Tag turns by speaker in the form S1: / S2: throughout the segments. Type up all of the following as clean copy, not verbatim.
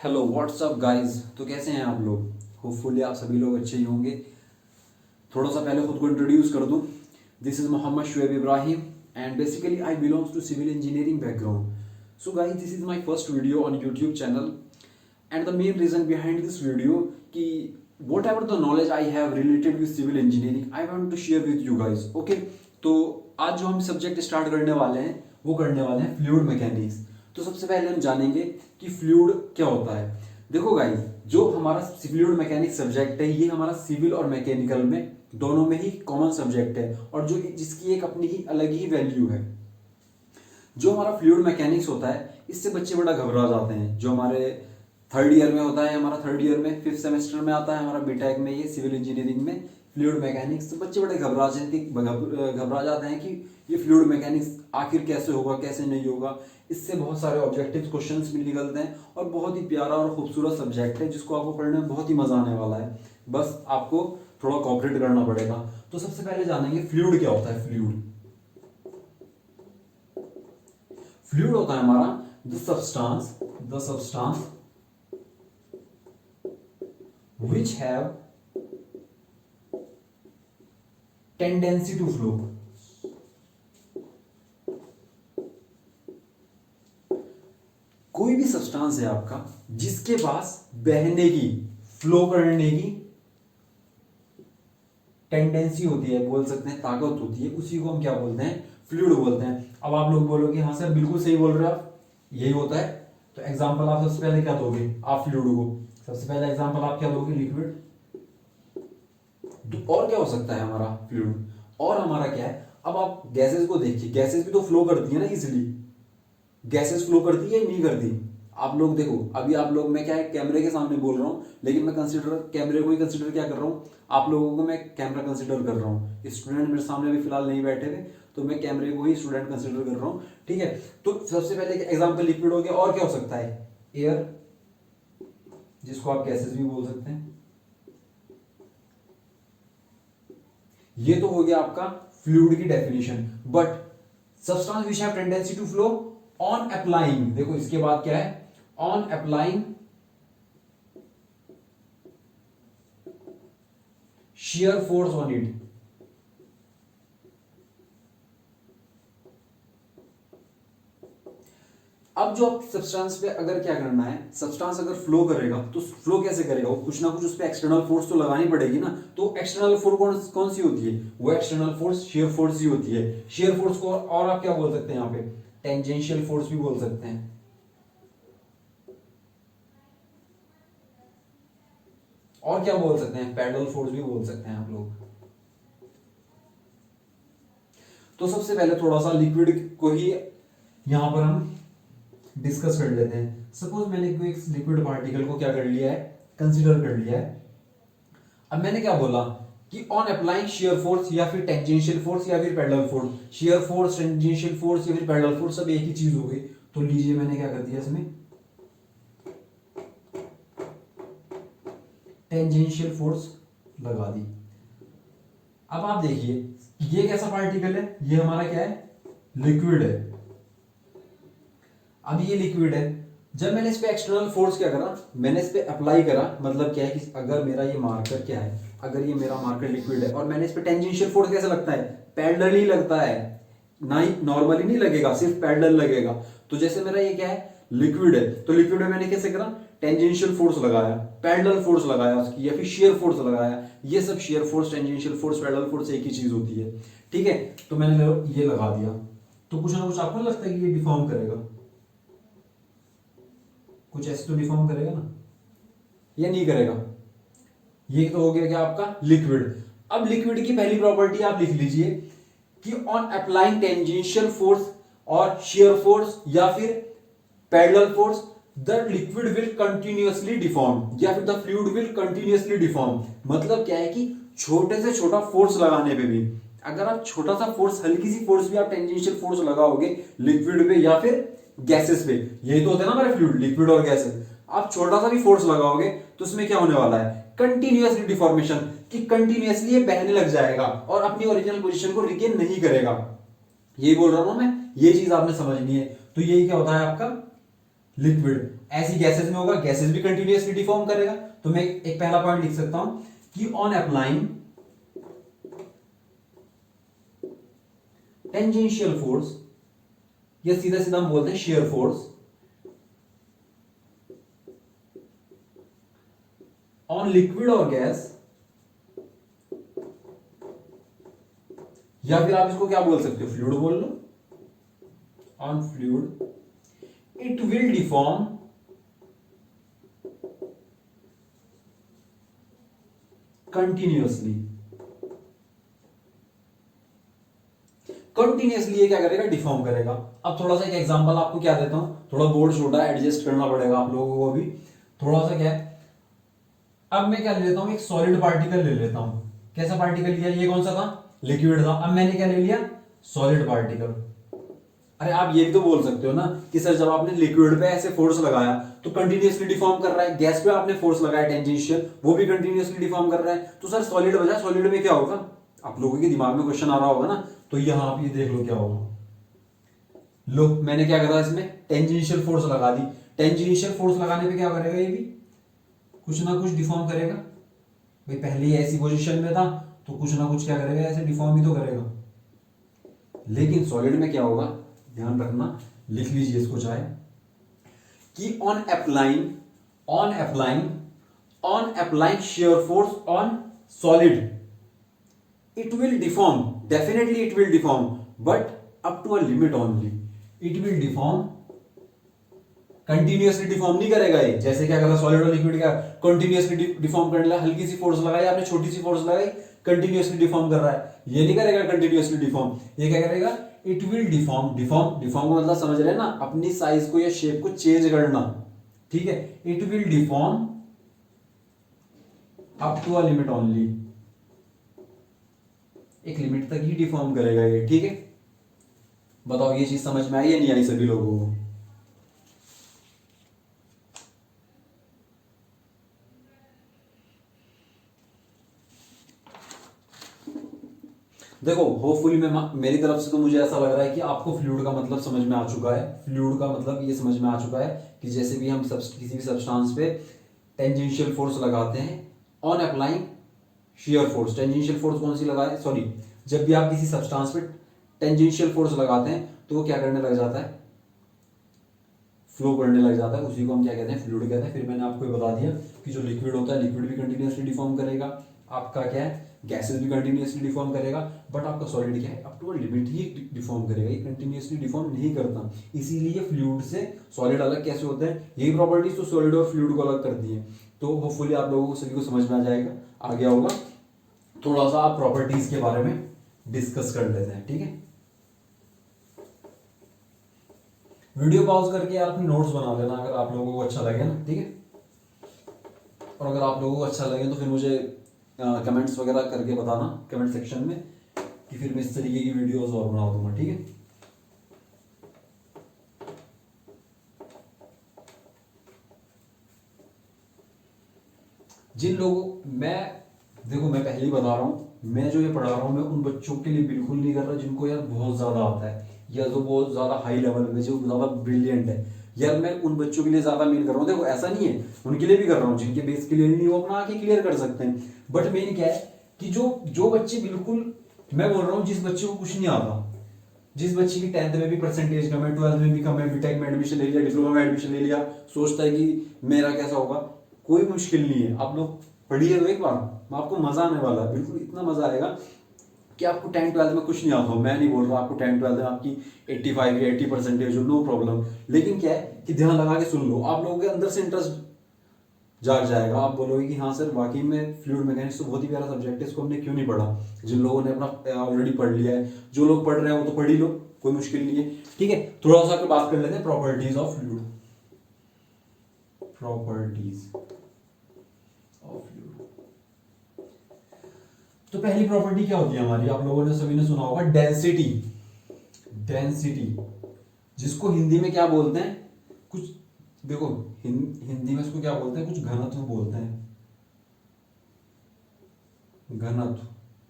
S1: Hello what's up guys. तो कैसे हैं आप लोग? होपफुली आप सभी लोग अच्छे ही होंगे। थोड़ा सा पहले खुद को इंट्रोड्यूस कर दूं। This is Mohammed Shoaib Ibrahim and basically I belongs to civil engineering background. So guys, this is my first video on YouTube channel and the main reason behind this video कि whatever the knowledge I have related with civil engineering I want to share with you guys. Okay, तो आज जो हम subject start करने वाले हैं वो करने वाले हैं फ्लूइड मैकेनिक्स। तो सबसे पहले हम जानेंगे कि फ्लूइड क्या होता है। देखो गाइस, जो हमारा फ्लूइड मैकेनिक्स सब्जेक्ट है ये हमारा सिविल और मैकेनिकल में दोनों में ही कॉमन सब्जेक्ट है और जो जिसकी एक अपनी ही अलग ही वैल्यू है। जो हमारा फ्लूइड मैकेनिक्स होता है इससे बच्चे बड़ा घबरा जाते हैं। जो हमारे थर्ड ईयर में होता है, हमारा थर्ड ईयर में फिफ्थ सेमेस्टर में आता है हमारा बीटेक में ये सिविल इंजीनियरिंग में फ्लूइड मैकेनिक्स। तो बच्चे बड़े घबरा जाते हैं कि ये फ्लूइड मैकेनिक्स आखिर कैसे होगा कैसे नहीं होगा। इससे बहुत सारे ऑब्जेक्टिव क्वेश्चंस भी निकलते हैं और बहुत ही प्यारा और खूबसूरत सब्जेक्ट है जिसको आपको पढ़ने में बहुत ही मजा आने वाला है। बस आपको थोड़ा कोऑपरेट करना पड़ेगा। तो सबसे पहले जानेंगे फ्लूइड क्या होता है। फ्लूइड होता है हमारा the substance which have tendency to flow। कोई भी सब्सटेंस है आपका जिसके पास बहने की, फ्लो करने की टेंडेंसी होती है, बोल सकते हैं ताकत होती है, उसी को हम क्या बोलते हैं? फ्लूइड बोलते हैं। अब आप लोग बोलोगे हाँ सर बिल्कुल सही बोल रहे हो आप, यही होता है। तो एग्जांपल आप सबसे पहले क्या दोगे? आप फ्लूइड को सबसे पहले एग्जांपल आप क्या दोगे? लिक्विड। और क्या हो सकता है हमारा? फ्लूइड। और हमारा क्या है? अब आप गैसेस को देखिए, गैसेस भी तो फ्लो करती है ना इजीली। गैसेस फ्लो करती है या नहीं करती? आप लोग देखो, अभी आप लोग, मैं क्या है कैमरे के सामने बोल रहा हूं लेकिन मैं कैमरे को ही कंसीडर क्या कर रहा हूं? आप लोगों को मैं कैमरा कंसीडर कर रहा हूं। स्टूडेंट मेरे सामने भी फिलहाल नहीं बैठे हुए तो मैं कैमरे को ही स्टूडेंट कंसीडर कर रहा हूं। ठीक है, तो सबसे पहले एग्जाम्पल लिक्विड हो गया। और क्या हो सकता है? एयर, जिसको आप गैसेस भी बोल सकते हैं। ये तो हो गया आपका फ्लूइड की definition. But substance which have tendency to flow on applying, देखो इसके बाद क्या है? On applying shear force on it। अब जो सब्सटेंस पे अगर क्या करना है, सब्सटेंस अगर फ्लो करेगा तो फ्लो कैसे करेगा? वो कुछ ना कुछ उस पे एक्सटर्नल फोर्स तो लगानी पड़ेगी ना। तो एक्सटर्नल फोर्स कौन सी होती है? वो एक्सटर्नल फोर्स शेयर फोर्स ही होती है। शेयर फोर्स को और आप क्या बोल सकते हैं? यहाँ पे टेंजेंशियल फोर्स भी बोल सकते हैं। और क्या बोल सकते हैं? पैरेलल फोर्स भी बोल सकते हैं आप लोग। तो सबसे पहले थोड़ा सा लिक्विड को ही यहां पर हम डिस्कस कर लेते हैं। सपोज मैंने कोई एक लिक्विड पार्टिकल को क्या कर लिया है? कंसीडर कर लिया है। अब मैंने क्या बोला कि ऑन अप्लाइंग शेयर फोर्स या फिर टेंजेंशियल फोर्स या फिर parallel force. Shear force, tangential force या फिर पैरेलल फोर्स सब एक ही चीज हो गई। तो लीजिए मैंने क्या कर दिया इसमें? टेंजेंशियल फोर्स लगा दी। अब आप देखिए ये कैसा पार्टिकल है? ये हमारा क्या है? लिक्विड है। अब ये लिक्विड है। जब मैंने इस पे एक्सटर्नल फोर्स क्या करा? मैंने इस पे अप्लाई करा। मतलब क्या है कि अगर मेरा ये मार्कर क्या है, अगर ये मेरा मार्कर लिक्विड है और मैंने इस पे टेंजेंशियल फोर्स कैसा लगता है? पैरेलल ही लगता है ना, ही नॉर्मली नहीं लगेगा, सिर्फ पैरेलल लगेगा। तो जैसे मेरा ये क्या है? लिक्विड है। तो लिक्विड में मैंने कैसे करा? टेंजेंशियल फोर्स लगाया, पैरेलल फोर्स लगाया उसकी, या फिर शेयर फोर्स लगाया। ये सब shear force, tangential force, parallel force एक ही चीज होती है। ठीक है, तो मैंने ये लगा दिया। तो कुछ ना कुछ आपको लगता है कि ये डिफॉर्म करेगा? कुछ ऐसे तो डिफॉर्म करेगा ना, या नहीं करेगा? ये तो हो गया क्या आपका? लिक्विड। अब लिक्विड की पहली प्रॉपर्टी आप लिख लीजिए कि ऑन अप्लाइंग टेंजेंशियल फोर्स और शेयर फोर्स या फिर parallel force the liquid will continuously deform, या फिर the fluid will continuously deform. मतलब क्या है कि छोटे से छोटा फोर्स लगाने पे भी, अगर आप छोटा सा फोर्स, हल्की सी फोर्स भी आप टेंजेंशियल फोर्स लगाओगे लिक्विड पे या फिर गैसेस पे, यही तो होता है ना हमारे फ्लूइड, लिक्विड और गैसेस, आप छोटा सा भी फोर्स लगाओगे तो उसमें क्या होने वाला है? कंटिन्यूअसली डिफॉर्मेशन, कि कंटिन्यूअसली ये बहने लग जाएगा और अपनी ओरिजिनल पोजीशन को रिगेन नहीं करेगा। यही बोल रहा हूं मैं, ये चीज आपने समझनी है। तो यही क्या होता है आपका लिक्विड। ऐसी गैसेस में होगा, गैसेस भी कंटिन्यूअसली डिफॉर्म करेगा। तो मैं एक पहला पॉइंट लिख सकता हूं कि ऑन अप्लाइंग टेंजेंशियल फोर्स, या सीधा सीधा हम बोलते हैं शेयर फोर्स, ऑन लिक्विड और गैस, या फिर आप इसको क्या बोल सकते हो, फ्लूइड बोल लो, on fluid it will deform continuously. Continuously ये क्या करेगा, डिफॉर्म करेगा। अब थोड़ा सा एक एग्जांपल आपको क्या देता हूं, थोड़ा बोर्ड छोटा है, एडजस्ट करना पड़ेगा आप लोगों को भी थोड़ा सा। क्या है, अब मैं क्या ले लेता हूं, एक सॉलिड पार्टिकल ले लेता हूं। कैसा पार्टिकल लिया, ये कौन सा था, लिक्विड था। अब मैंने क्या ले लिया, सॉलिड पार्टिकल। अरे आप ये भी तो बोल सकते हो ना कि सर जब आपने लिक्विड पे ऐसे फोर्स लगाया तो कंटिन्यूअसली डिफॉर्म कर रहा है, गैस पे आपने फोर्स लगाया टेंजेंशियल, वो भी कंटिन्यूअसली डिफॉर्म कर रहा है, तो सर सॉलिड बचा, सॉलिड में क्या होगा, आप लोगों के दिमाग में क्वेश्चन आ रहा होगा ना। तो यहां आप ये देख लो क्या होगा। लो मैंने क्या करा, इसमें टेंजेंशियल फोर्स लगा दी। टेंजेंशियल फोर्स लगाने पे क्या करेगा, ये भी कुछ ना कुछ डिफॉर्म करेगा। भाई पहले ही ऐसी पोजीशन में था तो कुछ ना कुछ क्या करेगा, ऐसे डिफॉर्म ही तो करेगा। लेकिन सॉलिड में क्या होगा, ध्यान रखना, लिख लीजिए इसको चाहे, कि on applying shear force on solid it will deform, definitely it will deform, but up to a limit only. It will deform, continuously deform नहीं करेगा ये। जैसे क्या कर रहा है सॉलिड और लिक्विड, का कंटिन्यूअसली डिफॉर्म करने लगा, हल्की सी फोर्स लगाई आपने, छोटी सी फोर्स लगाई, कंटिन्यूअसली डिफॉर्म कर रहा है। ये नहीं करेगा कंटिन्यूअसली डिफॉर्म, ये क्या करेगा, इट विल डिफॉर्म। डिफॉर्म का मतलब समझ रहे हैं ना, अपनी साइज को या शेप को चेंज करना, ठीक है। It will deform up to a limit only, एक लिमिट तक ही डिफॉर्म करेगा ये, ठीक है। बताओ ये चीज समझ में आई या नहीं आई सभी लोगों को। देखो होपफुली मैं मेरी तरफ से तो मुझे ऐसा लग रहा है कि आपको फ्लूइड का मतलब समझ में आ चुका है। फ्लूइड का मतलब ये समझ में आ चुका है कि जैसे भी हम किसी भी सब्सटेंस पे टेंजेंशियल फोर्स लगाते हैं, on applying shear force, tangential force कौन सी लगाए, सॉरी, जब भी आप किसी सब्सटेंस पे टेंजेंशियल फोर्स लगाते हैं तो वो क्या करने लग जाता है, फ्लो करने लग जाता है। उसी को हम क्या कहते हैं, फ्लूइड कहते हैं। फिर मैंने आपको बता दिया कि जो लिक्विड होता है, लिक्विड भी कंटिन्यूअसली डिफॉर्म करेगा, आपका क्या है, गैसेस भी कंटिन्यूअसली डिफॉर्म करेगा, बट आपका सॉलिड क्या है, अप टू अ लिमिट ही डिफॉर्म करेगा, ये कंटिन्यूअसली डिफॉर्म नहीं करता। इसीलिए फ्लूइड से सॉलिड अलग कैसे होता है, यही प्रॉपर्टीज तो सॉलिड और फ्लूइड को अलग करती है। तो होपफुली आप लोगों को सभी को समझ में आ जाएगा, आ गया होगा। थोड़ा सा आप प्रॉपर्टीज के बारे में डिस्कस कर लेते हैं, ठीक है। वीडियो पॉज करके यार अपनी नोट्स बना लेना अगर आप लोगों को अच्छा लगे ना, ठीक है। और अगर आप लोगों को अच्छा लगे तो फिर मुझे कमेंट्स वगैरह करके बताना कमेंट सेक्शन में, कि फिर मैं इस तरीके की वीडियोस और बना दूंगा, ठीक है। जिन लोगों देखो मैं पहले ही बता रहा हूं, मैं जो ये पढ़ा रहा हूं मैं उन बच्चों के लिए बिल्कुल नहीं कर रहा जिनको यार बहुत ज्यादा आता है, या जो बहुत ज्यादा हाई लेवल में, जो ज्यादा ब्रिलियंट है। यार मैं उन बच्चों के लिए ज्यादा मीन कर रहा हूँ। देखो ऐसा नहीं है, उनके लिए भी कर रहा हूँ, जिनके बेस क्लियर नहीं, वो अपना आके क्लियर कर सकते हैं। बट मेन क्या है कि जो बच्चे बिल्कुल, मैं बोल रहा हूँ जिस बच्चे को कुछ नहीं आता, जिस बच्चे की 10th में भी परसेंटेज कम है, 12th में भी कम है, बीटेक में एडमिशन ले लिया, डिप्लोमा में एडमिशन ले लिया, सोचता है कि मेरा कैसा होगा, कोई मुश्किल नहीं है। आप लोग पढ़िए तो एक बार, आपको मजा आने वाला है, बिल्कुल इतना मजा आएगा कि आपको 10th-12th में कुछ नहीं आता हो। मैं नहीं बोल रहा आपको 10th-12th में आपकी 85 या 80 परसेंटेज हो, नो प्रॉब्लम। लेकिन क्या है कि ध्यान लगा के सुन लो, आप लोगों के अंदर से इंटरेस्ट जाग जाएगा। आप बोलोगे कि हाँ सर वाकई में फ्लूइड मैकेनिक्स तो बहुत ही प्यारा सब्जेक्ट है, इसको हमने क्यों नहीं पढ़ा। जिन लोगों ने अपना ऑलरेडी पढ़ लिया है, जो लोग पढ़ रहे हैं वो तो पढ़ ही लो, कोई मुश्किल नहीं है, ठीक है। थोड़ा सा बात कर लेते हैं properties of fluid. Properties of fluid, तो पहली प्रॉपर्टी क्या होती है हमारी, आप लोगों ने सभी ने सुना होगा, डेंसिटी। डेंसिटी जिसको हिंदी में क्या बोलते हैं, कुछ देखो हिंदी में इसको क्या बोलते हैं, कुछ घनत्व बोलते हैं, घनत्व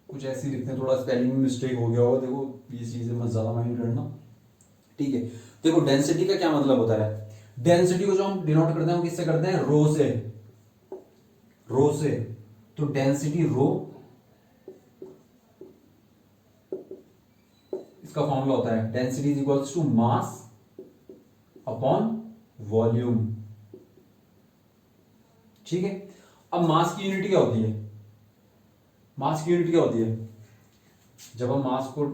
S1: कुछ ऐसी लिखते हैं, थोड़ा स्पेलिंग में मिस्टेक हो गया होगा, देखो ये चीजें मत ज्यादा माइंड करना, ठीक है। देखो डेंसिटी का क्या मतलब होता है, डेंसिटी को जो हम डिनोट करते हैं वो किससे करते हैं, रो से, रो से। तो डेंसिटी रो, इसका फॉर्मूला होता है density is equals to mass upon volume. ठीक है, अब मास की यूनिट क्या होती है, मास की यूनिट क्या होती है, जब हम मास को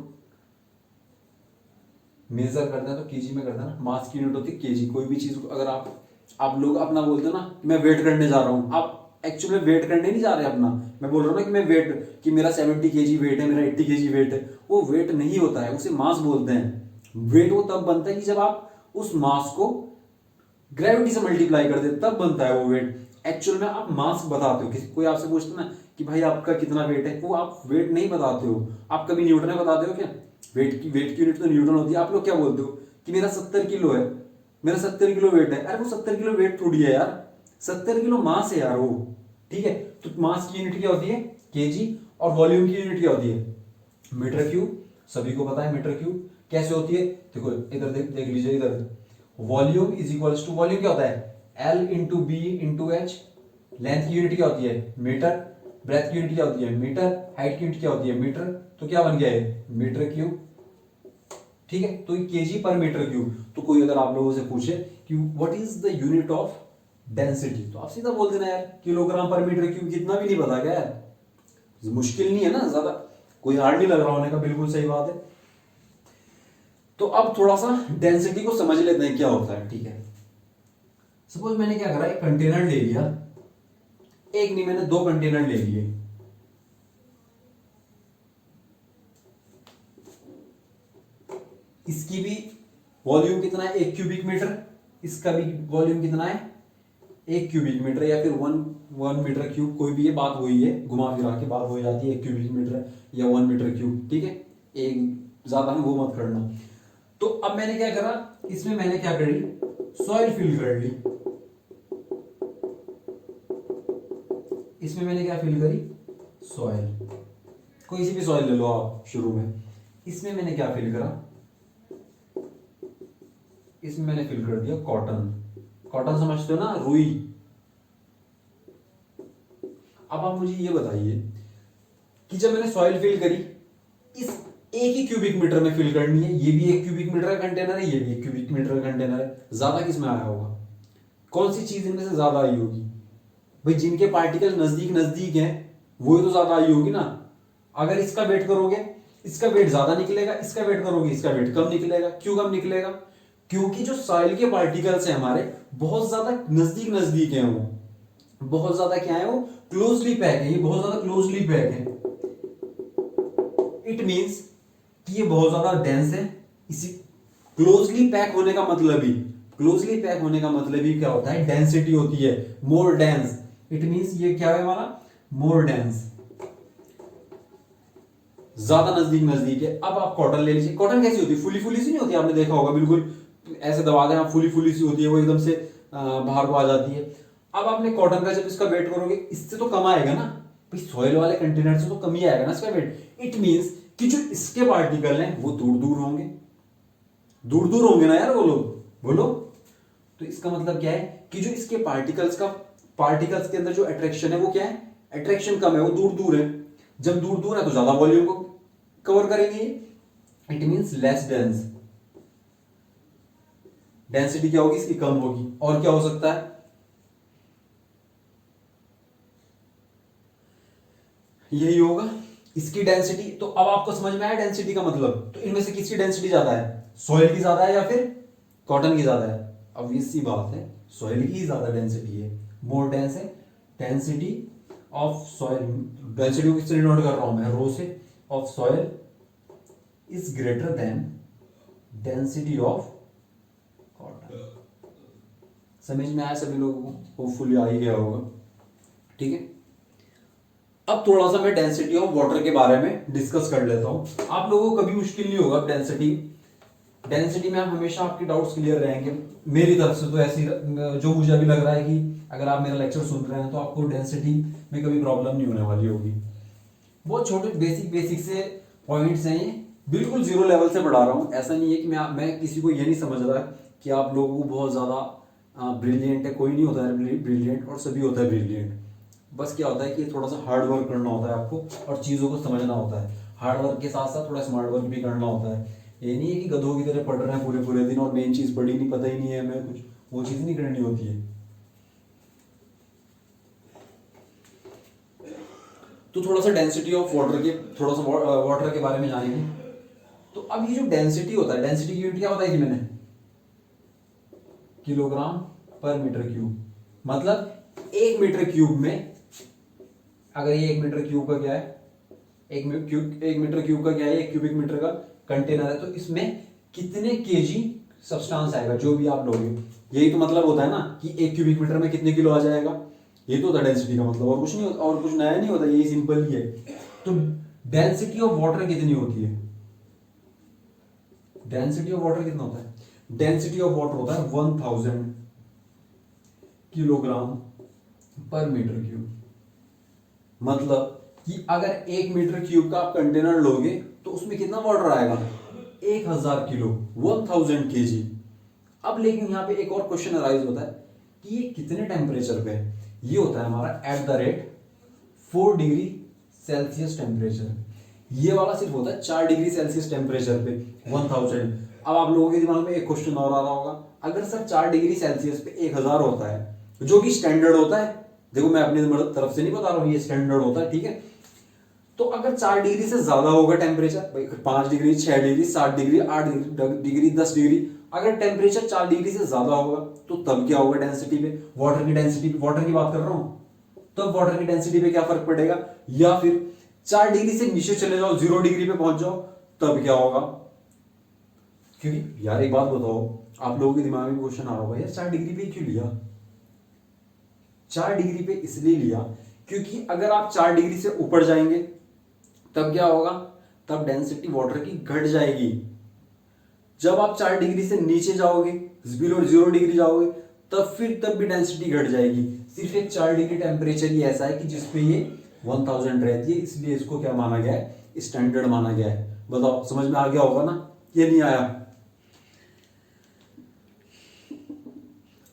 S1: मेजर करते हैं तो केजी में करते हैं ना, मास की यूनिट होती है केजी। कोई भी चीज अगर आप लोग अपना बोलते हो ना मैं वेट करने जा रहा हूं, आप एक्चुअली में वेट करने नहीं जा रहे अपना, मैं बोल रहा हूँ ना कि मैं वेट, कि मेरा 70 केजी वेट है, मेरा 80 केजी वेट है, वो वेट नहीं होता है, उसे मास बोलते हैं। वेट वो तब बनता है कि जब आप उस मास को ग्रेविटी से मल्टीप्लाई कर दे तब बनता है वो वेट। एक्चुअल में आप मास बताते हो, किसी कोई आपसे पूछता ना कि भाई आपका कितना वेट है, वो आप वेट नहीं बताते हो। आप कभी न्यूटन में बताते हो क्या, वेट की यूनिट तो न्यूटन होती है। आप लोग क्या बोलते हो कि मेरा 70 किलो है, मेरा 70 किलो वेट है। अरे वो 70 किलो वेट थोड़ी है यार, 70 किलो मास है यार वो। ठीक है, तो मास की यूनिट क्या होती है केजी, और वॉल्यूम की यूनिट क्या होती है मीटर क्यूब। सभी को पता है मीटर क्यूब कैसे होती है, देखो इधर देख लीजिए, इधर volume is equals to, volume क्या होता है L into B into H. Length की यूनिट क्या होती है मीटर, ब्रेथ की यूनिट क्या होती है मीटर, हाइट की यूनिट क्या होती है मीटर। तो क्या बन गया है मीटर क्यूब। ठीक है, तो केजी पर मीटर क्यूब। तो कोई अगर आप लोगों से पूछे कि what is the unit of density, तो आप सीधा बोल देना यार किलोग्राम पर मीटर क्यूब। कितना भी नहीं पता क्या यार, मुश्किल नहीं है ना ज्यादा, कोई हार्ड नहीं लग रहा होने का, बिल्कुल सही बात है। तो अब थोड़ा सा डेंसिटी को समझ लेते हैं क्या होता है। ठीक है, सपोज मैंने क्या करा, एक कंटेनर ले लिया, एक नहीं मैंने 2 कंटेनर ले लिए। इसकी भी वॉल्यूम कितना है 1 क्यूबिक मीटर, इसका भी वॉल्यूम कितना है 1 क्यूबिक मीटर, या फिर 1 मीटर क्यूब, कोई भी ये बात वही है, घुमा फिरा के बात हो जाती है 1 क्यूबिक मीटर या 1 मीटर क्यूब। ठीक है, एक ज्यादा में वो मत करना। तो अब मैंने क्या करा, इसमें मैंने क्या करी, सॉइल फिल कर ली। इसमें मैंने क्या फिल करी, सॉइल, कोई सी भी सॉइल ले लो आप शुरू में। इसमें मैंने क्या फिल करा, इसमें मैंने फिल कर दिया कॉटन। कॉटन समझते हो ना, रुई। अब आप मुझे ये बताइए कि जब मैंने सॉइल फिल करी, इस एक ही क्यूबिक मीटर में फिल करनी है, ये भी 1 क्यूबिक मीटर का कंटेनर है, ये भी 1 क्यूबिक मीटर का कंटेनर है, ज्यादा किस में आया होगा, कौन सी चीज इनमें से ज्यादा आई होगी भाई, जिनके पार्टिकल नजदीक नजदीक हैं वो तो ज्यादा आई होगी ना। अगर इसका वेट करोगे इसका वेट ज्यादा निकलेगा, इसका वेट करोगे इसका वेट कम निकलेगा। क्यों कम निकलेगा, क्योंकि जो सॉइल के पार्टिकल्स हैं हमारे बहुत ज्यादा नजदीक नजदीक हैं, वो बहुत ज्यादा क्या है, वो क्लोजली पैक है, ये बहुत ज्यादा क्लोजली पैक है। इट मींस कि ये बहुत ज्यादा डेंस है। इसी क्लोजली पैक होने का मतलब ही, क्लोजली पैक होने का मतलब ही क्या होता है, डेंसिटी होती है, मोर डेंस। इट मींस ये क्या है हमारा, मोर डेंस, ज्यादा नजदीक नजदीक है। अब आप कॉटन ले लीजिए, कॉटन कैसी होती है, फुली फुली सी नहीं होती, आपने देखा होगा, बिल्कुल ऐसे दबा दें आप, फुली फुली सी होती है, वो एकदम से बाहर को आ जाती है। अब आपने कॉटन का जब इसका वेट करोगे, इससे तो कम आएगा ना भाई, सॉइल वाले कंटेनर से तो कम ही आएगा ना इसका वेट। इट मींस कि जो इसके पार्टिकल हैं वो दूर दूर होंगे, दूर दूर होंगे ना यार, बोलो बोलो। तो इसका मतलब क्या है कि जो इसके पार्टिकल्स के अंदर जो अट्रैक्शन है वो क्या है, अट्रैक्शन कम है, वो दूर दूर है। जब दूर दूर है तो ज्यादा वॉल्यूम को कवर करेंगे, it means less dense. Density क्या होगी इसकी, कम होगी। और क्या हो सकता है, यही होगा इसकी डेंसिटी। तो अब आपको समझ में आया डेंसिटी का मतलब। तो इनमें से किसकी डेंसिटी ज्यादा है, सॉइल की ज्यादा है या फिर कॉटन की ज्यादा है। अब इसी बात है, सॉइल की ज्यादा डेंसिटी है, मोर डेंस है। डेंसिटी ऑफ सॉइल, डेंसिटी को किससे डिनोट कर रहा हूं मैं, रो से, of soil is greater than density of cotton. समझ में आया सभी लोगों को, होपफुली आ ही गया होगा। ठीक है, अब थोड़ा सा मैं डेंसिटी ऑफ वाटर के बारे में डिस्कस कर लेता हूं। आप लोगों को कभी मुश्किल नहीं होगा डेंसिटी में हमेशा आपके डाउट्स क्लियर रहेंगे मेरी तरफ से। तो ऐसी जो मुझे अभी लग रहा है कि अगर आप मेरा लेक्चर सुन रहे हैं तो आपको डेंसिटी में कभी प्रॉब्लम नहीं होने वाली होगी। बहुत छोटे बेसिक से पॉइंट्स हैं ये, बिल्कुल जीरो लेवल से पढ़ा रहा हूँ। ऐसा नहीं है कि मैं किसी को ये नहीं समझ रहा कि आप लोगों को बहुत ज्यादा ब्रिलियंट है, कोई नहीं होता है ब्रिलियंट और सभी होता है ब्रिलियंट। बस क्या होता है कि थोड़ा सा हार्ड वर्क करना होता है आपको और चीज़ों को समझना होता है। हार्ड वर्क के साथ साथ थोड़ा स्मार्ट वर्क भी करना होता है। ये नहीं है कि गधों की तरह पढ़ रहे हैं पूरे पूरे दिन और मेन चीज़ पढ़ी नहीं, पता ही नहीं है हमें कुछ, वो चीज़ नहीं करनी होती है। तो थोड़ा सा डेंसिटी ऑफ वाटर के, थोड़ा सा वाटर के बारे में जानेंगे। तो अब ये जो डेंसिटी होता है, डेंसिटी की यूनिट क्या बताई थी मैंने, किलोग्राम पर मीटर क्यूब। मतलब 1 मीटर क्यूब में, अगर ये 1 मीटर क्यूब का क्या है, 1 मीटर क्यूब का क्या है, 1 क्यूबिक मीटर का कंटेनर है, तो इसमें कितने केजी सब्सटेंस आएगा जो भी आप लोगे। यही तो मतलब होता है ना कि 1 क्यूबिक मीटर में कितने किलो आ जाएगा, ये तो होता है डेंसिटी का मतलब, और कुछ नहीं होता, और कुछ नया नहीं होता, यही सिंपल ही है। तो डेंसिटी ऑफ वाटर कितनी होती है, डेंसिटी ऑफ वाटर कितना होता है, डेंसिटी ऑफ वाटर होता है 1000 किलोग्राम पर मीटर क्यूब। मतलब कि अगर 1 मीटर क्यूब का आप कंटेनर लोगे तो उसमें कितना वाटर आएगा, 1000 किलो, 1000 केजी। अब लेकिन यहाँ पे एक और क्वेश्चन अराइज होता है कि ये कितने टेम्परेचर पे है। ये होता है हमारा at the rate 4 degree Celsius temperature. ये वाला सिर्फ होता है 4 डिग्री सेल्सियस टेम्परेचर पे 1000। अब आप लोगों के दिमाग में एक क्वेश्चन और आ रहा होगा, अगर सर 4 डिग्री सेल्सियस पे 1000 होता है, जो कि स्टैंडर्ड होता है, देखो मैं अपनी तरफ से नहीं बता रहा हूँ, ये स्टैंडर्ड होता है, ठीक है। तो अगर 4 डिग्री से ज्यादा होगा temperature, 5 degree, 6 degree, 7 degree, 8 degree, 10 degree, अगर टेम्परेचर 4 डिग्री से ज्यादा होगा तो तब क्या होगा डेंसिटी पे, वाटर की डेंसिटी, वाटर की बात कर रहा हूं, तब वाटर की डेंसिटी पे क्या फर्क पड़ेगा। या फिर 4 डिग्री से नीचे चले जाओ, 0 डिग्री पे पहुंच जाओ, तब क्या होगा। क्योंकि यार एक बात बताओ, आप लोगों के दिमाग में क्वेश्चन आ रहा होगा, यार 4 डिग्री पे क्यों लिया। 4 डिग्री पे इसलिए लिया क्योंकि अगर आप 4 डिग्री से ऊपर जाएंगे तब क्या होगा, तब डेंसिटी वाटर की घट जाएगी। जब आप 4 डिग्री से नीचे जाओगे, बिलो 0 डिग्री जाओगे, तब भी डेंसिटी घट जाएगी। सिर्फ एक 4 डिग्री टेम्परेचर ही ऐसा है कि जिसपे ये 1000 रहती है, इसलिए इसको क्या माना गया है, स्टैंडर्ड माना गया है। बताओ समझ में आ गया होगा ना, ये नहीं आया।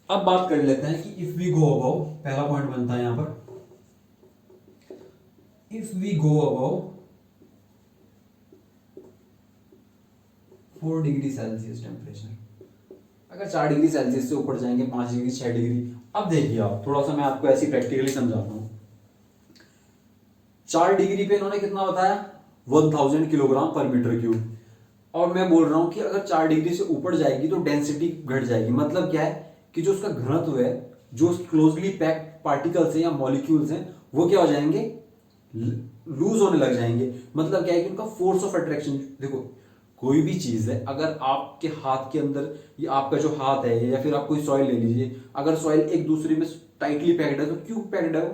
S1: अब बात कर लेते हैं कि इफ वी गो अबव, पहला पॉइंट बनता है यहां पर, if we go above 4 degree Celsius temperature, अगर 4 डिग्री सेल्सियस से ऊपर जाएंगे, 5 डिग्री, 6 डिग्री। अब देखिए आप, थोड़ा सा मैं आपको ऐसी प्रैक्टिकली समझाता हूं। 4 डिग्री पे इन्होंने कितना बताया, 1000 किलोग्राम पर मीटर क्यूब। और मैं बोल रहा हूं कि अगर 4 डिग्री से ऊपर जाएगी तो डेंसिटी घट जाएगी। मतलब क्या है कि जो उसका घनत्व है, जो क्लोजली पैक्ड पार्टिकल्स हैं या मॉलिक्यूल्स हैं, वो क्या हो जाएंगे, लूज होने लग जाएंगे। मतलब क्या है कि उनका फोर्स ऑफ अट्रैक्शन, देखो कोई भी चीज है, अगर आपके हाथ के अंदर, ये आपका जो हाथ है, या फिर आप कोई सॉइल ले लीजिए, अगर सॉइल एक दूसरे में टाइटली पैक्ड है तो क्यों पैक्ड है वो,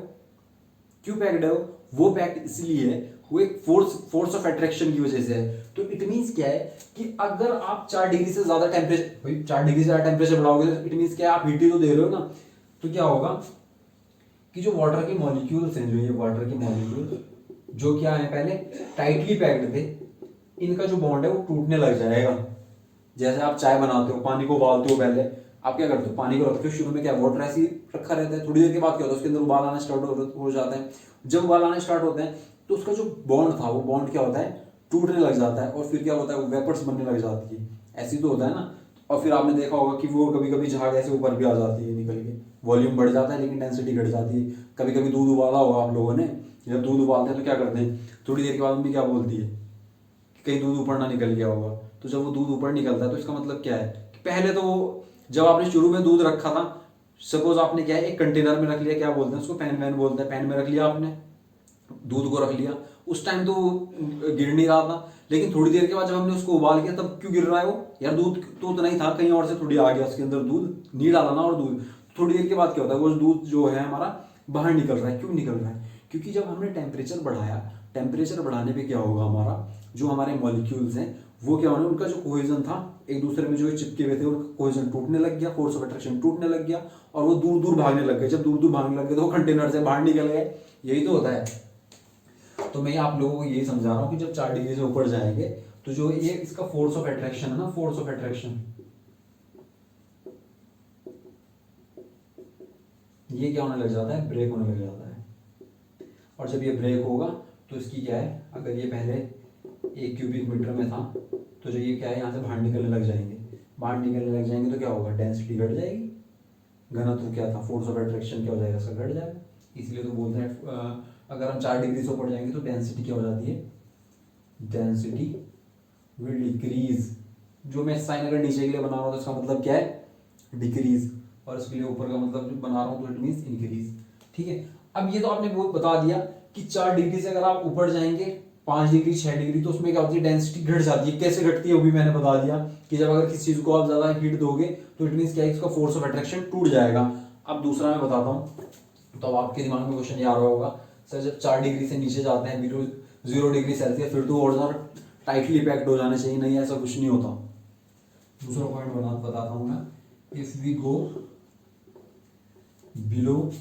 S1: क्यों पैक्ड है वो पैक्ड इसलिए है, वो एक फोर्स ऑफ अट्रैक्शन की वजह से है। तो इट मींस क्या है कि अगर आप 4 डिग्री से ज्यादा टेम्परेचर, 4 डिग्री से ज्यादा टेम्परेचर बढ़ाओगे तो इट मींस क्या है, आप हीट ही तो दे रहे हो ना। तो क्या होगा कि जो वाटर के मॉलिक्यूल्स हैं, जो ये वाटर के मॉलिक्यूल जो क्या है, पहले टाइटली पैक्ड थे, इनका जो बॉन्ड है वो टूटने लग जाएगा। जैसे आप चाय बनाते हो, पानी को उबालते हो, पहले आप क्या करते हो, पानी को रखते हो, शुरू में क्या वाटर ऐसे ही रखा रहता है, थोड़ी देर के बाद क्या होता है, उसके अंदर उबाल आना स्टार्ट हो जाता है। जब उबाल आने स्टार्ट होते हैं तो उसका जो बॉन्ड था, वो बॉन्ड क्या होता है, टूटने लग जाता है, और फिर क्या होता है, वो वेपर्स बनने लग जाती है। ऐसी तो होता है ना। और फिर आपने देखा होगा कि वो कभी कभी झाग ऐसे ऊपर भी आ जाती है निकल के, वॉल्यूम बढ़ जाता है लेकिन डेंसिटी घट जाती है। कभी कभी दूध उबाला होगा आप लोगों ने, जब दूध उबालते हैं तो क्या करते हैं, थोड़ी देर के बाद मम्मी क्या बोलती है, कहीं दूध ऊपर ना निकल गया होगा। तो जब वो दूध ऊपर निकलता है तो इसका मतलब क्या है कि पहले तो वो, जब आपने शुरू में दूध रखा था, सपोज आपने क्या है, एक कंटेनर में रख लिया, क्या बोलते हैं उसको, पैन वैन बोलते हैं, पैन में रख लिया आपने, दूध को रख लिया। उस टाइम तो गिर नहीं रहा था, लेकिन थोड़ी देर के बाद जब हमने उसको उबाल किया तब क्यों गिर रहा है वो, यार दूध तो उतना ही था, कहीं और से थोड़ी आ गया उसके अंदर दूध, नहीं डाला ना, और दूध थोड़ी देर के बाद क्या होता है, वो दूध जो है हमारा बाहर निकल रहा है। क्यों निकल रहा है, क्योंकि जब हमने टेम्परेचर बढ़ाया, टेम्परेचर बढ़ाने पे क्या होगा, हमारा जो हमारे मॉलिक्यूल्स हैं वो क्या होने, उनका जो कोहेजन था एक दूसरे में जो चिपके हुए थे, उनका कोहेजन टूटने लग गया, फोर्स ऑफ अट्रैक्शन टूटने लग गया, और वो दूर दूर भागने लग गए। जब दूर दूर भागने लग गए तो वो कंटेनर से बाहर निकल गए। यही तो होता है। तो मैं आप लोगों को यही समझा रहा हूँ कि जब 4 डिग्री से ऊपर जाएंगे तो जो ये इसका फोर्स ऑफ अट्रैक्शन है ना, फोर्स ऑफ अट्रैक्शन, ये क्या होने लग जाता है, ब्रेक होने लग जाता है। और जब ये ब्रेक होगा तो इसकी क्या है, अगर ये पहले 1 क्यूबिक मीटर में था तो जो ये क्या है यहाँ से बाहर निकलने लग जाएंगे, बाहर निकलने लग जाएंगे तो क्या होगा, डेंसिटी घट जाएगी, घनत्व क्या था, फोर्स ऑफ अट्रैक्शन क्या हो जाएगा, इसका घट जाएगा। इसलिए तो बोलते हैं अगर हम 4 डिग्री से ऊपर जाएंगे तो डेंसिटी क्या हो जाती है, डेंसिटी विल डिक्रीज। जो मैं साइन अगर नीचे के लिए बना रहा हूँ तो इसका मतलब क्या है, डिक्रीज, और इसके लिए ऊपर का मतलब जो बना रहा हूँ तो इट मीन्स इंक्रीज। ठीक है, अब ये तो आपने वो बता दिया कि 4 डिग्री से अगर आप ऊपर जाएंगे 5 डिग्री 6 डिग्री तो उसमें क्या होती है, डेंसिटी घट जाती है। कैसे घटती है वो भी मैंने बता दिया कि जब अगर किसी चीज को आप ज्यादा हीट दोगे तो इट मीन्स क्या है, इसका फोर्स ऑफ अट्रैक्शन टूट जाएगा। अब दूसरा मैं बताता हूँ, तो अब आपके दिमाग में क्वेश्चन ये आ रहा होगा, सर जब 4 डिग्री से नीचे जाते हैं बिलो 0 डिग्री सेल्सियस फिर तो और ज्यादा टाइटली पैक्ड हो जाना चाहिए। नहीं, ऐसा कुछ नहीं होता। दूसरा पॉइंट बताता हूँ मैं, if we go below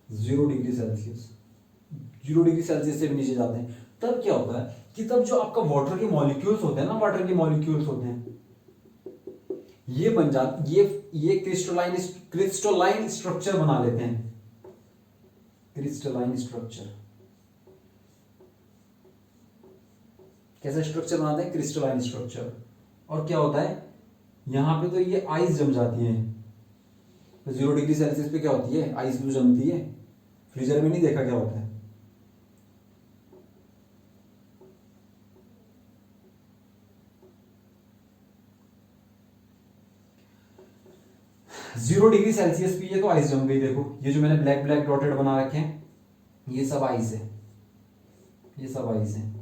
S1: 0 degree Celsius, 0 degree Celsius से भी नीचे जाते हैं, तब क्या होता है कि तब जो आपका वाटर के मॉलिक्यूल्स होते हैं ना, वाटर के मॉलिक्यूल्स होते हैं, ये बन जाते, ये क्रिस्टलाइन स्ट्रक्चर बना लेते हैं, क्रिस्टलाइन स्ट्रक्चर। कैसा स्ट्रक्चर बनाते हैं, क्रिस्टलाइन स्ट्रक्चर। और क्या होता है, यहां पे तो ये आइस जम जाती है, तो 0 डिग्री सेल्सियस पे क्या होती है, आइस तो जमती है। फ्रीजर में नहीं देखा क्या होता है, 0 डिग्री सेल्सियस पे ये तो आइस जम गई। देखो ये जो मैंने ब्लैक ब्लैक डॉटेड बना रखे हैं ये सब आइस है, ये सब आइस है।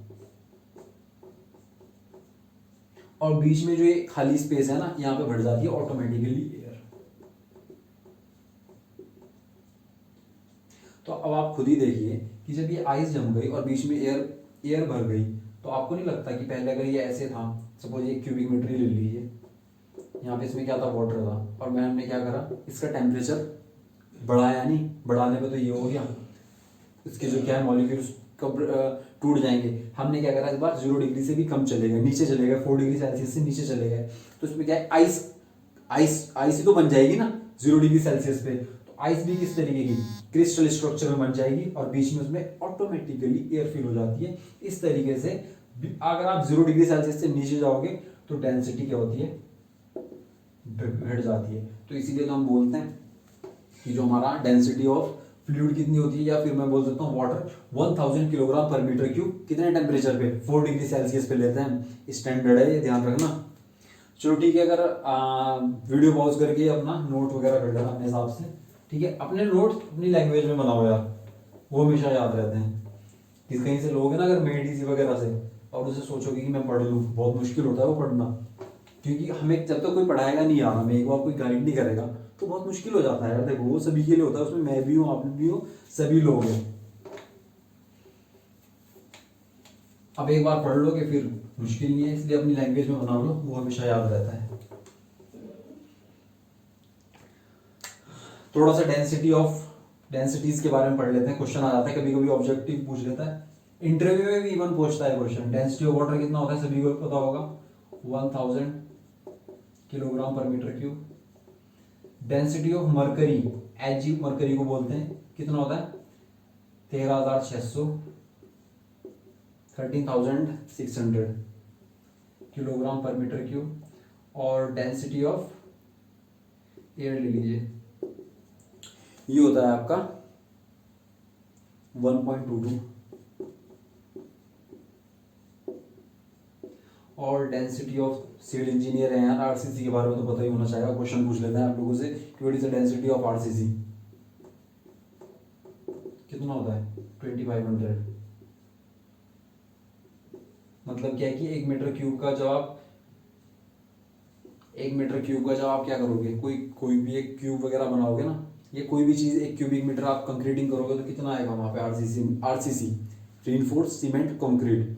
S1: और बीच में जो ये खाली स्पेस है ना, यहाँ पे भर जाती है ऑटोमेटिकली एयर। तो अब आप खुद ही देखिए कि जब ये आइस जम गई और बीच में एयर भर गई तो आपको नहीं लगता कि पहले अगर ये ऐसे था, सपोज 1 क्यूबिक मीटर ही ले लीजिए, यहाँ पे इसमें क्या था, वाटर था, और हमने क्या करा, इसका टेम्परेचर बढ़ाया नहीं, बढ़ाने पे तो ये हो गया, इसके जो क्या है मॉलिक्यूल्स कब टूट जाएंगे। हमने क्या करा, इस बार 0 डिग्री से भी कम चले गए, नीचे चले गए, 4 डिग्री सेल्सियस से नीचे चले गए। तो इसमें क्या है, आइस ही तो बन जाएगी ना 0 डिग्री सेल्सियस पे। तो आइस भी किस तरीके की, क्रिस्टल स्ट्रक्चर में बन जाएगी और बीच में उसमें ऑटोमेटिकली एयर फिल हो जाती है। इस तरीके से अगर आप 0 डिग्री सेल्सियस से नीचे जाओगे तो डेंसिटी क्या होती है, घट जाती है। तो इसीलिए तो हम बोलते हैं कि जो हमारा डेंसिटी ऑफ फ्लूइड कितनी होती है, या फिर मैं बोल सकता हूँ water 1000 kilogram per metre cube कितने टेम्परेचर पे, 4 डिग्री सेल्सियस पे लेते हैं। स्टैंडर्ड है, ये ध्यान रखना। चलो ठीक है, अगर वीडियो पॉज करके अपना नोट वगैरह कर लेना अपने हिसाब से। ठीक है, अपने नोट अपनी लैंग्वेज में बनाओ यार, वो हमेशा याद रहते हैं। कि कहीं से लोग हैं ना अगर मेडिसी वगैरह से, और उसे सोचोगे कि मैं पढ़ लूँ, बहुत मुश्किल होता है वो पढ़ना, क्योंकि हमें जब तक कोई पढ़ाएगा नहीं यार, हमें एक बार कोई गाइड नहीं करेगा तो बहुत मुश्किल हो जाता है यार। देखो वो सभी के लिए होता है, उसमें मैं भी हूँ, आप भी हो, सभी लोग हैं। अब एक बार पढ़ लोगे फिर मुश्किल नहीं है, इसलिए अपनी लैंग्वेज में बना लो, वो हमेशा याद रहता है। थोड़ा सा डेंसिटीज के बारे में पढ़ लेते हैं। क्वेश्चन आ जाता है कभी कभी, ऑब्जेक्टिव पूछ लेता है, इंटरव्यू में भी इवन पूछता है क्वेश्चन। डेंसिटी ऑफ वाटर कितना होता है सभी को पता होगा, 1000 kilogram per metre cube. Density of mercury, Ag mercury को बोलते हैं, कितना होता है 13,600 किलोग्राम पर मीटर क्यूब। और डेंसिटी ऑफ एयर ले लीजिए, ये होता है आपका 1.22। और डेंसिटी ऑफ सिविल इंजीनियर है यार, आरसीसी के बारे में तो पता ही होना चाहिए, क्वेश्चन पूछ लेते हैं आप लोगों से कि what is the density of RCC, कितना होता है 2500। मतलब क्या है कि 1 मीटर क्यूब का जब आप क्या करोगे, कोई भी एक क्यूब वगैरह बनाओगे ना, ये कोई भी चीज 1 क्यूबिक मीटर आप कंक्रीटिंग करोगे तो कितना आएगा वहां पे, आरसीसी रीइंफोर्स्ड सीमेंट कंक्रीट,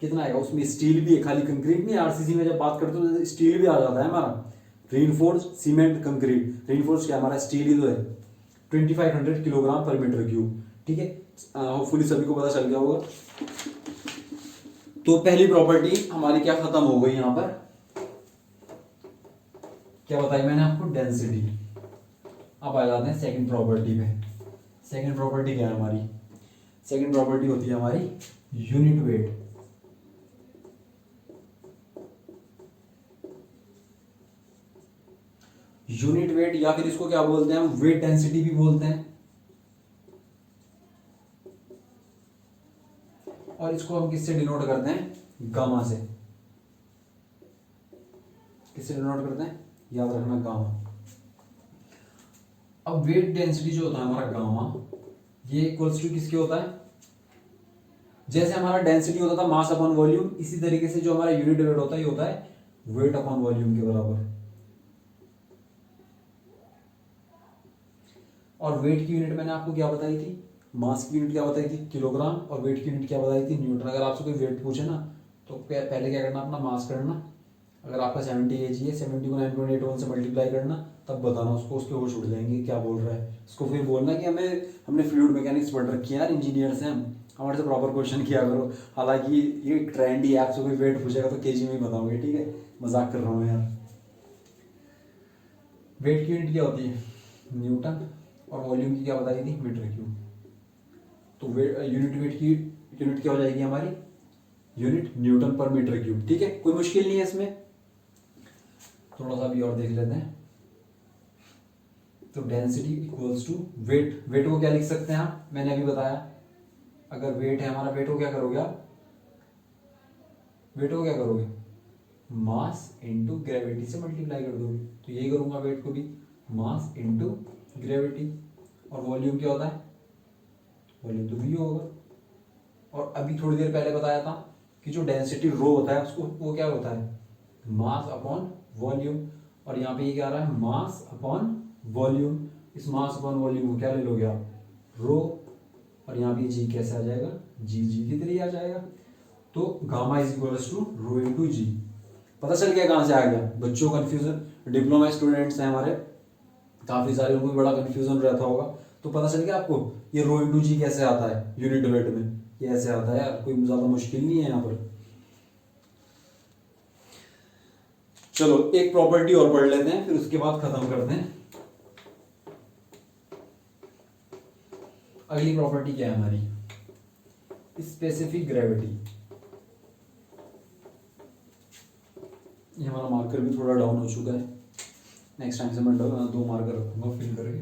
S1: कितना आएगा। उसमें स्टील भी है, खाली कंक्रीट नहीं। आरसीसी में जब बात करते हो तो स्टील भी आ जाता है हमारा, रीइंफोर्स्ड सीमेंट कंक्रीट। रीइंफोर्स्ड क्या हमारा स्टील ही तो है। 2500 किलोग्राम पर मीटर क्यूब। ठीक है, होपफुली सभी को पता चल गया होगा। तो पहली प्रॉपर्टी हमारी क्या खत्म हो गई, यहां पर क्या बताई मैंने आपको, डेंसिटी। अब आ जाते हैं सेकंड प्रॉपर्टी पे। सेकंड प्रॉपर्टी क्या है हमारी? सेकंड प्रॉपर्टी होती है हमारी यूनिट वेट। यूनिट वेट या फिर इसको क्या बोलते हैं हम? वेट डेंसिटी भी बोलते हैं। और इसको हम किससे डिनोट करते हैं? गामा से। किससे डिनोट करते हैं? याद रखना, गामा। अब वेट डेंसिटी जो होता है हमारा गामा, ये इक्वल्स टू किसके होता है? जैसे हमारा डेंसिटी होता था मास अपॉन वॉल्यूम, इसी तरीके से जो हमारा यूनिट वेट होता है ये होता है वेट अपॉन वॉल्यूम के बराबर। और वेट की यूनिट मैंने आपको क्या बताई थी? मास की यूनिट क्या बताई थी? किलोग्राम। और वेट की यूनिट क्या बताई थी? न्यूटन। अगर आपसे कोई वेट पूछे ना तो पहले क्या करना? अपना मास करना। अगर आपका 70 kg है, 70 को 9.81 से मल्टीप्लाई करना, तब बताना उसको, उसके होश उड़ जाएंगे क्या बोल रहा है। उसको फिर बोलना कि हमने फ्लूइड मैकेनिक्स पढ़ रखी है यार, इंजीनियर्स हैं हम, हमारे से प्रॉपर क्वेश्चन किया करो। हालांकि ये ट्रेंड ही है, आपसे कोई वेट पूछेगा तो केजी में ही बताओगे, ठीक है? मजाक कर रहा हूँ यार। वेट की यूनिट क्या होती है? न्यूटन। और वॉल्यूम की क्या बताई थी? Metre cube. तो यूनिट वेट की यूनिट क्या हो जाएगी हमारी? Unit newton per metre cube. ठीक है, कोई मुश्किल नहीं है इसमें। थोड़ा सा भी और देख लेते हैं। तो density equals to weight. Weight को क्या लिख सकते हैं आप? मैंने अभी बताया, अगर वेट है हमारा, वेट को क्या करोगे आप? वेट को क्या करोगे? मास इंटू ग्रेविटी से मल्टीप्लाई कर दोगे। तो यही करूंगा वेट को भी, मास इंटू ग्रेविटी। और वॉल्यूम क्या होता है? वॉल्यूम तो वी होगा। और अभी थोड़ी देर पहले बताया था कि जो डेंसिटी रो होता है उसको, वो क्या होता है? मास अपॉन वॉल्यूम। और यहाँ पे ये क्या आ रहा है? मास अपॉन वॉल्यूम। इस मास अपॉन वॉल्यूम को क्या ले लोगे आप? रो। और यहाँ पे जी कैसे आ जाएगा? जी जी की तरह आ जाएगा। तो gamma is equals to rho into g. पता चल गया कहाँ से आ गया? बच्चों कंफ्यूजन, डिप्लोमा स्टूडेंट्स हैं हमारे काफी सारे, उनको भी बड़ा कंफ्यूजन रहता होगा। तो पता चल गया आपको ये रो इंटू जी कैसे आता है यूनिट वेट में? ये ऐसे आता है यार, कोई ज्यादा मुश्किल नहीं है यहाँ पर। चलो एक प्रॉपर्टी और पढ़ लेते हैं, फिर उसके बाद खत्म करते हैं। अगली प्रॉपर्टी क्या है हमारी? Specific gravity. ये हमारा मार्कर भी थोड़ा डाउन हो चुका है, नेक्स्ट टाइम से मैं 2 मार्कर रखूंगा फिल करके,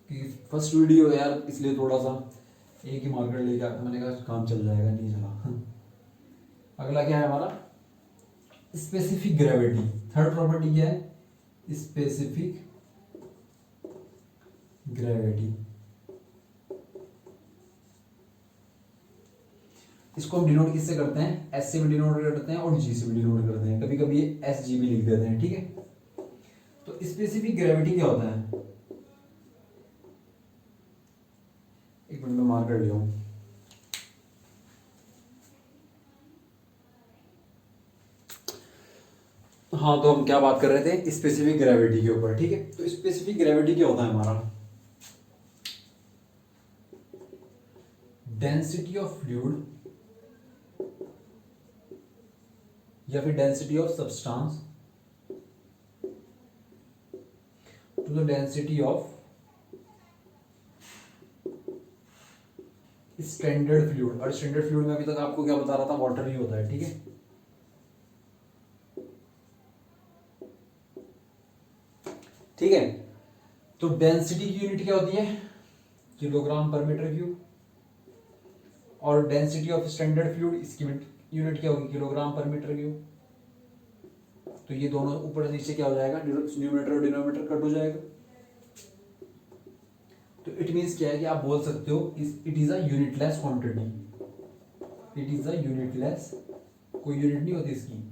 S1: कि फर्स्ट वीडियो है यार, इसलिए थोड़ा सा एक ही मार्कर लेके आता, मैंने कहा काम चल जाएगा, नहीं चला। अगला क्या है हमारा? Specific gravity. थर्ड प्रॉपर्टी क्या है? Specific gravity. इसको हम डिनोट किससे करते हैं? एस से भी डिनोट करते हैं और जी से भी डिनोट करते हैं, कभी कभी एस जी भी लिख देते हैं, ठीक है? तो स्पेसिफिक ग्रेविटी क्या होता है? एक मिनट में मार्कर ले आऊं। हाँ, तो हम क्या बात कर रहे थे? स्पेसिफिक ग्रेविटी के ऊपर, ठीक है? तो स्पेसिफिक ग्रेविटी क्या होता है हमारा? डेंसिटी ऑफ फ्लूइड या फिर density of substance to the density of standard fluid. और स्टैंडर्ड फ्लूइड में अभी तक आपको क्या बता रहा था? वाटर ही होता है, ठीक है? ठीक है, तो डेंसिटी की यूनिट क्या होती है? Kilogram per metre cube. और डेंसिटी ऑफ स्टैंडर्ड फ्लूइड, इसकी यूनिट क्या होगी? Kilogram per metre cube. तो ये दोनों ऊपर से नीचे क्या हो जाएगा? न्यूमरेटर और डिनोमिनेटर कट हो जाएगा। तो इट मींस क्या है कि आप बोल सकते हो it is a unitless quantity. It is a unitless, कोई यूनिट नहीं होती इसकी।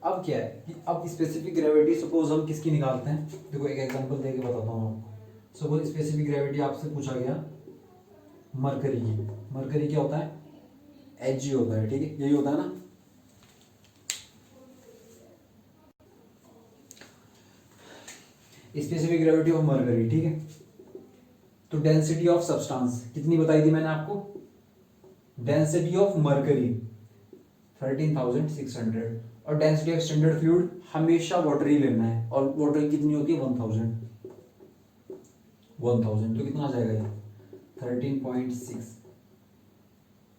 S1: अब क्या है कि अब स्पेसिफिक ग्रेविटी सपोज हम किसकी निकालते हैं? देखो एक एग्जांपल देके बताता हूँ आपको। सपोज स्पेसिफिक ग्रेविटी आपसे पूछा गया मरकरी की। मरकरी क्या होता है? Hg होता है, ठीक है? यही होता है ना? स्पेसिफिक ग्रेविटी ऑफ मरकरी, ठीक है? तो डेंसिटी ऑफ सब्सटेंस कितनी बताई थी मैंने आपको? Density of mercury 13,600। और डेंसिटी ऑफ स्टैंडर्ड फ्लूइड हमेशा वाटर ही लेना है, और वाटर कितनी होती है 1000 तो कितना आ जाएगा ये 13.6।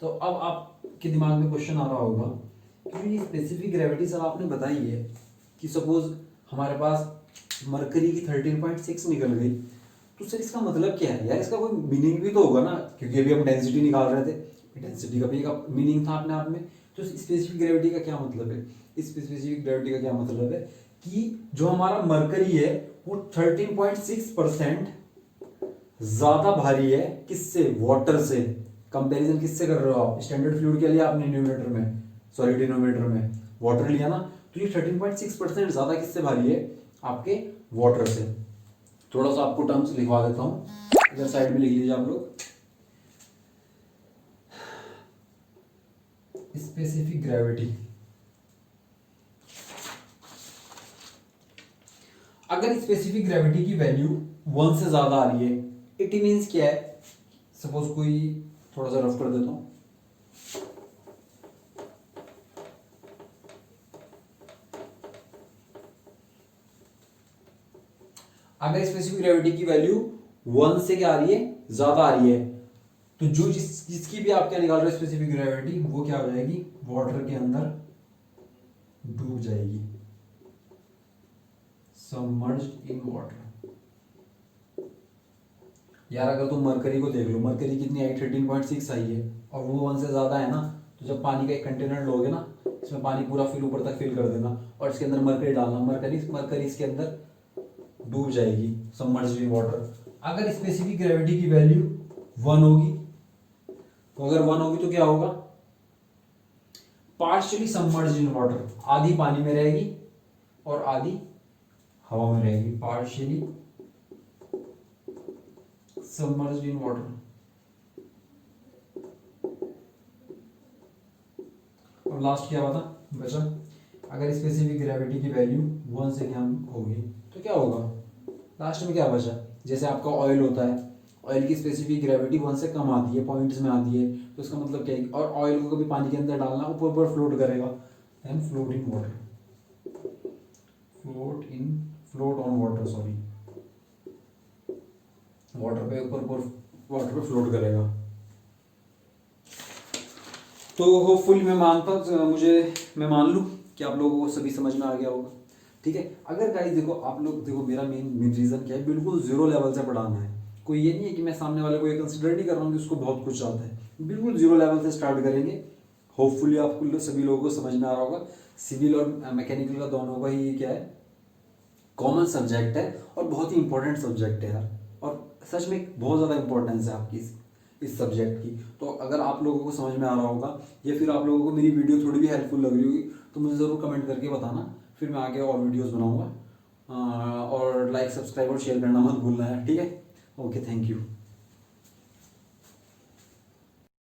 S1: तो अब आपके दिमाग में क्वेश्चन आ रहा होगा कि ये स्पेसिफिक ग्रेविटी सर आपने बताई है कि सपोज हमारे पास मरकरी की 13.6 निकल गई, तो सर इसका मतलब क्या है यार, इसका कोई मीनिंग भी तो होगा ना, क्योंकि अभी हम डेंसिटी निकाल रहे थे, डेंसिटी का भी एक मीनिंग था अपने आप में। तो स्पेसिफिक ग्रेविटी का क्या मतलब है, इस स्पेसिफिक ग्रेविटी का क्या मतलब है कि जो हमारा मरकरी है वो 13.6% ज्यादा भारी है किससे, वाटर से। कंपैरिजन किससे कर रहे हो आप, स्टैंडर्ड फ्लूइड के लिए आपने न्यूमरेटर में, सॉरी डिनोमिनेटर में वाटर लिया ना, तो ये 13.6% ज्यादा किससे भारी है, आपके वाटर से। थोड़ा सा आपको टर्म्स लिखवा देता हूं, इधर साइड में लिख लीजिए आप लोग। स्पेसिफिक ग्रेविटी, अगर स्पेसिफिक ग्रेविटी की वैल्यू 1 से ज्यादा आ रही है, इट मीन्स क्या है, सपोज कोई, थोड़ा सा रफ कर देता हूं, अगर स्पेसिफिक ग्रेविटी की वैल्यू 1 से क्या आ रही है, ज्यादा आ रही है, तो जो जिसकी भी आप क्या निकाल रहे हो स्पेसिफिक ग्रेविटी, वो क्या हो जाएगी, वाटर के अंदर डूब जाएगी, सबमर्ज्ड इन वाटर। यार अगर तुम मरकरी को देख लो, मरकरी कितनी आई, 13.6 आई है, और वो 1 से ज्यादा है ना, तो जब पानी का एक कंटेनर लोगे ना, इसमें पानी पूरा फिल ऊपर तक फिल कर देना, और इसके अंदर मरकरी डालना, मरकरी इसके अंदर डूब जाएगी, सबमर्ज्ड इन वाटर। अगर स्पेसिफिक ग्रेविटी की वैल्यू 1 होगी, तो अगर 1 होगी तो क्या होगा, पार्शियली सबमर्ज्ड इन वाटर, आधी पानी में रहेगी और आधी हवा में रहेगी, पार्शियली सबमर्ज्ड इन वाटर। और लास्ट क्या बता बचा, अगर स्पेसिफिक ग्रेविटी की वैल्यू 1 से कम होगी तो क्या होगा, लास्ट में क्या बचा, जैसे आपका ऑयल होता है, ऑयल की स्पेसिफिक ग्रेविटी 1 से कम आती है, पॉइंट्स में आती है, तो इसका मतलब क्या है, और ऑयल को कभी पानी के अंदर डालना, ऊपर ऊपर फ्लोट करेगा, then float in water, float on water, sorry water पे ऊपर ऊपर वाटर पे फ्लोट करेगा। तो होपफुली मैं मान लूँ कि आप लोगों को सभी समझ में आ गया होगा, ठीक है। अगर गाइस देखो, आप लोग देखो, मेरा मेन रीज़न क्या है, बिल्कुल जीरो लेवल से पढ़ाना है। कोई ये नहीं है कि मैं सामने वाले को ये कंसिडर नहीं कर रहा हूँ कि उसको बहुत कुछ आता है, बिल्कुल जीरो लेवल से स्टार्ट करेंगे। होपफुली आपको सभी लोगों को समझ में आ रहा होगा। सिविल और मैकेनिकल का दोनों का ही क्या है, कॉमन सब्जेक्ट है, और बहुत ही इंपॉर्टेंट सब्जेक्ट है यार, और सच में बहुत ज़्यादा इंपॉर्टेंस है आपकी इस सब्जेक्ट की। तो अगर आप लोगों को समझ में आ रहा होगा, या फिर आप लोगों को मेरी वीडियो थोड़ी भी हेल्पफुल लग रही होगी, तो मुझे ज़रूर कमेंट करके बताना, फिर मैं आगे और वीडियोस बनाऊंगा। और लाइक, सब्सक्राइब और शेयर करना मत भूलना है, ठीक है। Okay, thank you.